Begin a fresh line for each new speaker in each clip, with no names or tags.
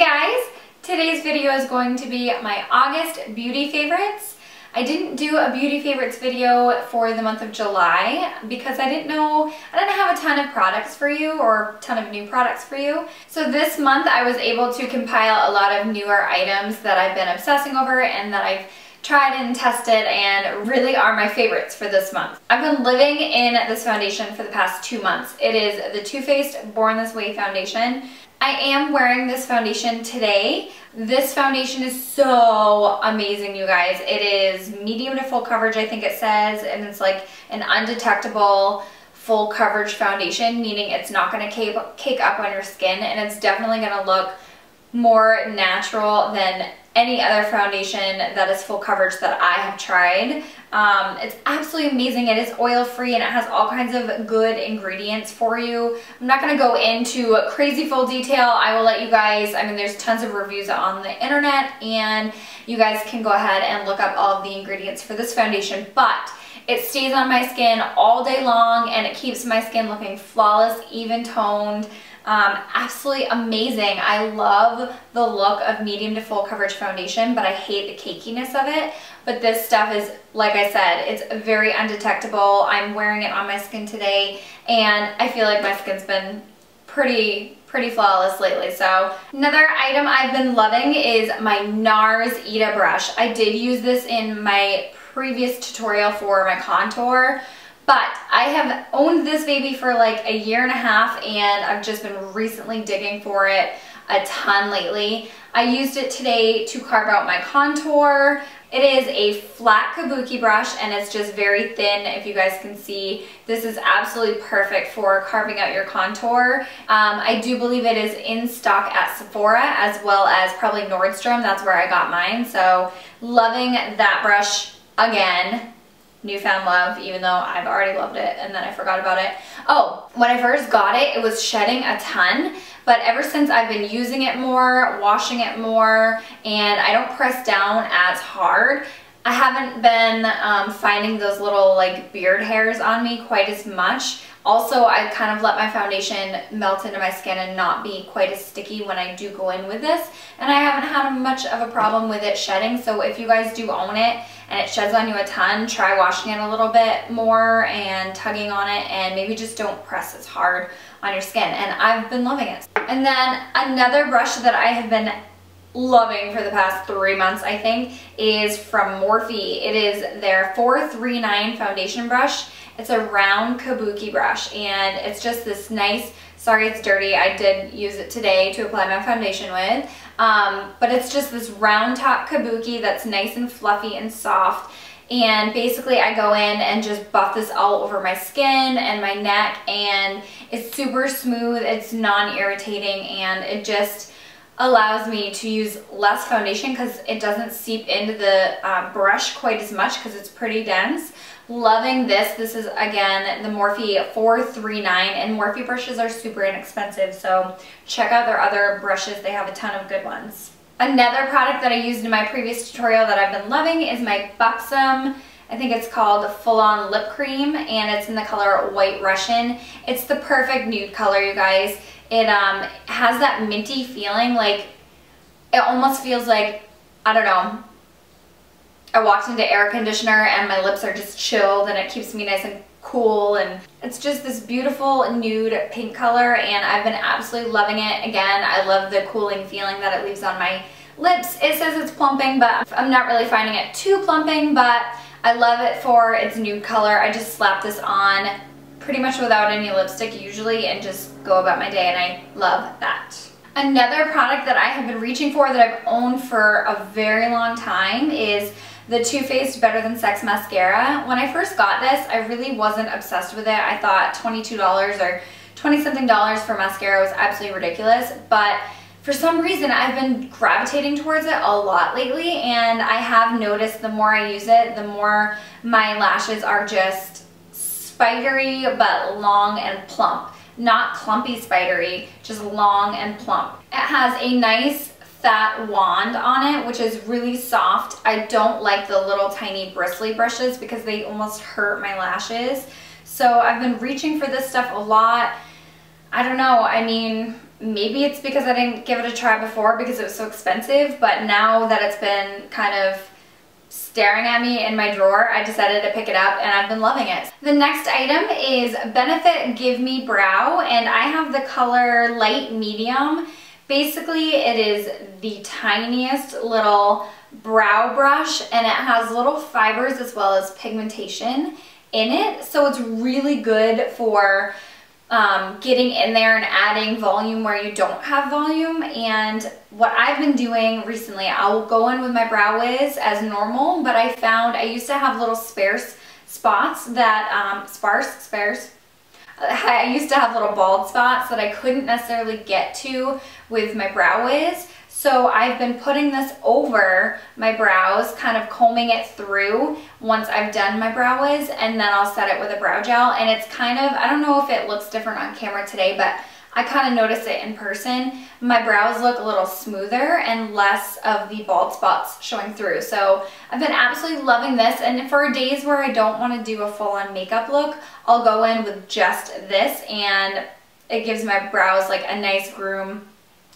guys, today's video is going to be my August beauty favorites. I didn't do a beauty favorites video for the month of July because I didn't have a ton of products for you or a ton of new products for you. So this month I was able to compile a lot of newer items that I've been obsessing over and that I've tried and tested and really are my favorites for this month. I've been living in this foundation for the past 2 months. It is the Too Faced Born This Way foundation. I am wearing this foundation today. This foundation is so amazing, you guys. It is medium to full coverage, I think it says, and it's like an undetectable full coverage foundation, meaning it's not going to cake up on your skin, and it's definitely going to look more natural than any other foundation that is full coverage that I have tried. It's absolutely amazing. It is oil free and it has all kinds of good ingredients for you. I'm not going to go into crazy full detail. I will let you guys, there's tons of reviews on the internet and you guys can go ahead and look up all of the ingredients for this foundation, but it stays on my skin all day long and it keeps my skin looking flawless, even toned. Absolutely amazing. I love the look of medium to full coverage foundation, but I hate the cakiness of it. But this stuff is, like I said, it's very undetectable. I'm wearing it on my skin today and I feel like my skin's been pretty flawless lately. So another item I've been loving is my NARS Ita brush. I did use this in my previous tutorial for my contour, but I have owned this baby for like a year and a half and I've just been recently digging for it a ton lately. I used it today to carve out my contour. It is a flat kabuki brush and it's just very thin, if you guys can see. This is absolutely perfect for carving out your contour. I do believe it is in stock at Sephora as well as probably Nordstrom. That's where I got mine. So loving that brush again. Newfound love, even though I've already loved it and then I forgot about it. Oh, when I first got it, it was shedding a ton, but ever since I've been using it more, washing it more, and I don't press down as hard, I haven't been finding those little like beard hairs on me quite as much. Also, I kind of let my foundation melt into my skin and not be quite as sticky when I do go in with this. And I haven't had much of a problem with it shedding. So if you guys do own it and it sheds on you a ton, try washing it a little bit more and tugging on it, and maybe just don't press as hard on your skin. And I've been loving it. And then another brush that I have been loving for the past 3 months, I think, is from Morphe. It is their 439 foundation brush. It's a round kabuki brush and it's just this nice, sorry it's dirty, I did use it today to apply my foundation with, but it's just this round top kabuki that's nice and fluffy and soft. And basically I go in and just buff this all over my skin and my neck, and it's super smooth, it's non-irritating, and it just allows me to use less foundation because it doesn't seep into the brush quite as much because it's pretty dense. Loving this. This is again the Morphe 439, and Morphe brushes are super inexpensive, so check out their other brushes. They have a ton of good ones. Another product that I used in my previous tutorial that I've been loving is my Buxom, I think it's called Full On Lip Cream, and it's in the color White Russian. It's the perfect nude color, you guys. It has that minty feeling, like it almost feels like, I don't know, I walked into air conditioner and my lips are just chilled and it keeps me nice and cool, and it's just this beautiful nude pink color and I've been absolutely loving it. Again, I love the cooling feeling that it leaves on my lips. It says it's plumping, but I'm not really finding it too plumping, but I love it for its nude color. I just slap this on pretty much without any lipstick usually and just go about my day, and I love that. Another product that I have been reaching for that I've owned for a very long time is the Too Faced Better Than Sex Mascara. When I first got this, I really wasn't obsessed with it. I thought $22 or 20-something dollars for mascara was absolutely ridiculous, but for some reason I've been gravitating towards it a lot lately, and I have noticed the more I use it, the more my lashes are just spidery but long and plump. Not clumpy spidery, just long and plump. It has a nice fat wand on it, which is really soft. I don't like the little tiny bristly brushes because they almost hurt my lashes. So I've been reaching for this stuff a lot. I don't know, maybe it's because I didn't give it a try before because it was so expensive, but now that it's been kind of staring at me in my drawer, I decided to pick it up and I've been loving it. The next item is Benefit Gimme Brow, and I have the color light medium. Basically, it is the tiniest little brow brush, and it has little fibers as well as pigmentation in it, so it's really good for getting in there and adding volume where you don't have volume. And what I've been doing recently, I'll go in with my Brow Wiz as normal, but I found I used to have little sparse spots that, I used to have little bald spots that I couldn't necessarily get to with my Brow Wiz. So I've been putting this over my brows, kind of combing it through once I've done my Brow Wiz, and then I'll set it with a brow gel. And it's kind of, I don't know if it looks different on camera today, but I kind of noticed it in person. My brows look a little smoother and less of the bald spots showing through. So I've been absolutely loving this, and for days where I don't want to do a full-on makeup look, I'll go in with just this, and it gives my brows like a nice groom.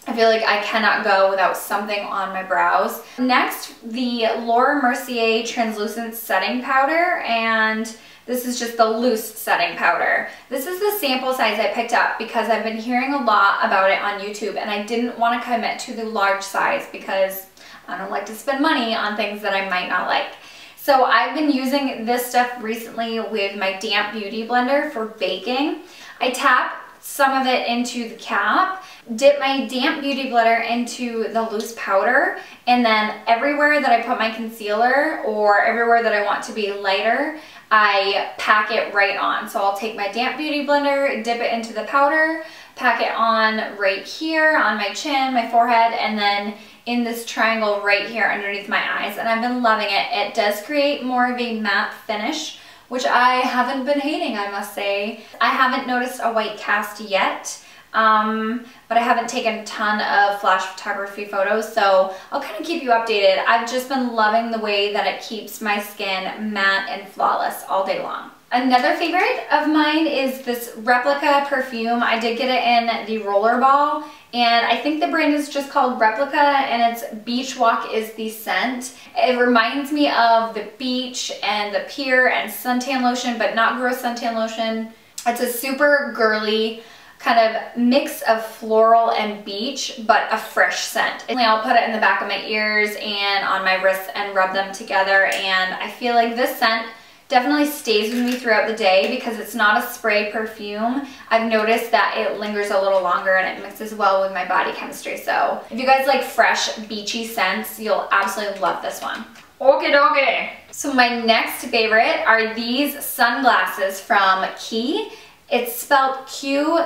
I feel like I cannot go without something on my brows. Next, the Laura Mercier Translucent Setting Powder, and this is just the loose setting powder. This is the sample size I picked up because I've been hearing a lot about it on YouTube, and I didn't want to commit to the large size because I don't like to spend money on things that I might not like. So I've been using this stuff recently with my damp beauty blender for baking. I tap some of it into the cap, dip my damp beauty blender into the loose powder, and then everywhere that I put my concealer or everywhere that I want to be lighter, I pack it right on. So I'll take my damp beauty blender, dip it into the powder, pack it on right here on my chin, my forehead, and then in this triangle right here underneath my eyes. And I've been loving it. It does create more of a matte finish, which I haven't been hating, I must say. I haven't noticed a white cast yet, but I haven't taken a ton of flash photography photos, so I'll kind of keep you updated. I've just been loving the way that it keeps my skin matte and flawless all day long. Another favorite of mine is this Replica perfume. I did get it in the Rollerball, and I think the brand is just called Replica, and it's Beachwalk is the scent. It reminds me of the beach and the pier and suntan lotion, but not gross suntan lotion. It's a super girly kind of mix of floral and beach, but a fresh scent. And I'll put it in the back of my ears and on my wrists and rub them together, and I feel like this scent definitely stays with me throughout the day because it's not a spray perfume. I've noticed that it lingers a little longer and it mixes well with my body chemistry. So if you guys like fresh, beachy scents, you'll absolutely love this one. Okay, dokie. So my next favorite are these sunglasses from Key. It's spelled Q-U-A-Y,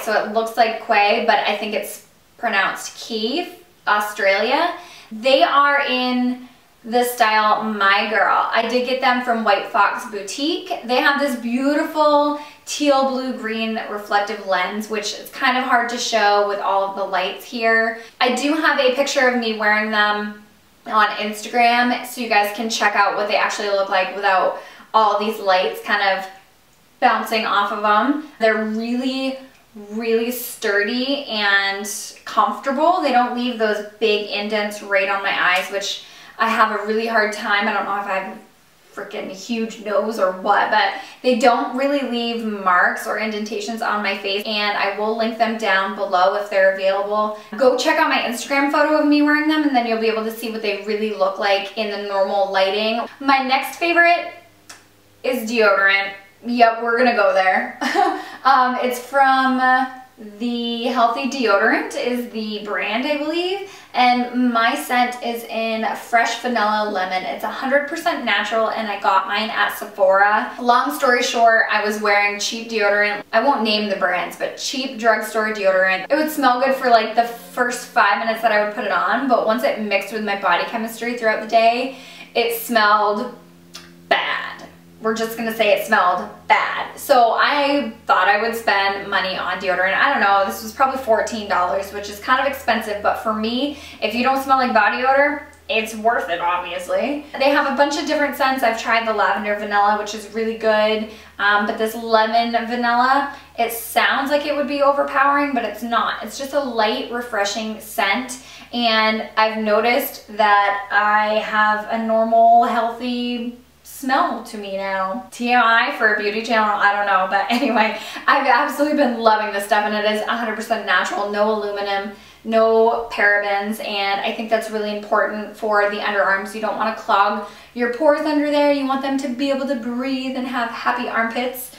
so it looks like Quay, but I think it's pronounced Key, Australia. They are in the style My Girl. I did get them from White Fox Boutique. They have this beautiful teal blue green reflective lens, which is kind of hard to show with all of the lights here. I do have a picture of me wearing them on Instagram, so you guys can check out what they actually look like without all these lights kind of bouncing off of them. They're really, really sturdy and comfortable. They don't leave those big indents right on my eyes, which I have a really hard time. I don't know if I have a freaking huge nose or what, but they don't really leave marks or indentations on my face, and I will link them down below if they're available. Go check out my Instagram photo of me wearing them, and then you'll be able to see what they really look like in the normal lighting. My next favorite is deodorant. Yep, we're gonna go there. It's from the Healthy Deodorant is the brand, I believe, and my scent is in Fresh Vanilla Lemon. It's 100% natural, and I got mine at Sephora. Long story short, I was wearing cheap deodorant. I won't name the brands, but cheap drugstore deodorant. It would smell good for like the first 5 minutes that I would put it on, but once it mixed with my body chemistry throughout the day, it smelled bad. We're just gonna say it smelled bad. So I thought I would spend money on deodorant. I don't know, this was probably $14, which is kind of expensive, but for me, if you don't smell like body odor, it's worth it, obviously. They have a bunch of different scents. I've tried the lavender vanilla, which is really good, but this lemon vanilla, it sounds like it would be overpowering, but it's not. It's just a light, refreshing scent, and I've noticed that I have a normal, healthy smell to me now. TMI for a beauty channel, I don't know, but anyway, I've absolutely been loving this stuff, and it is 100% natural, no aluminum, no parabens, and I think that's really important for the underarms. You don't want to clog your pores under there. You want them to be able to breathe and have happy armpits.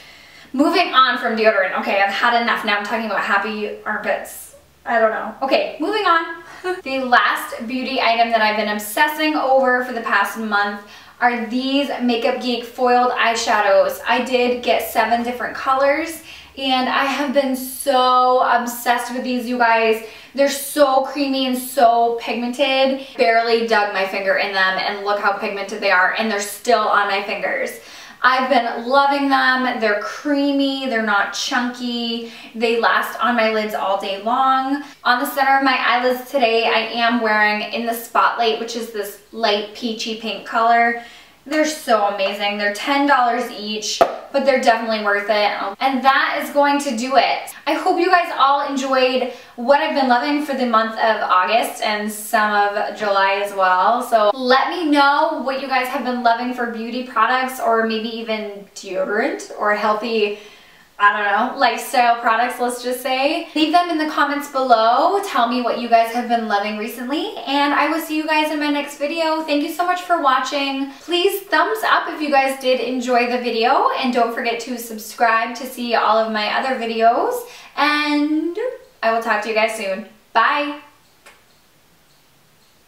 Moving on from deodorant. Okay, I've had enough. Now I'm talking about happy armpits. I don't know. Okay, moving on. The last beauty item that I've been obsessing over for the past month are these MakeupGeek Foiled eyeshadows. I did get 7 different colors, and I have been so obsessed with these, you guys. They're so creamy and so pigmented. Barely dug my finger in them, and look how pigmented they are, and they're still on my fingers. I've been loving them. They're creamy, they're not chunky, they last on my lids all day long. On the center of my eyelids today, I am wearing In the Spotlight, which is this light peachy pink color. They're so amazing. They're $10 each, but they're definitely worth it. And that is going to do it. I hope you guys all enjoyed what I've been loving for the month of August and some of July as well. So let me know what you guys have been loving for beauty products, or maybe even deodorant or healthy, I don't know, lifestyle products, let's just say. Leave them in the comments below. Tell me what you guys have been loving recently, and I will see you guys in my next video. Thank you so much for watching. Please thumbs up if you guys did enjoy the video, and don't forget to subscribe to see all of my other videos, and I will talk to you guys soon. Bye!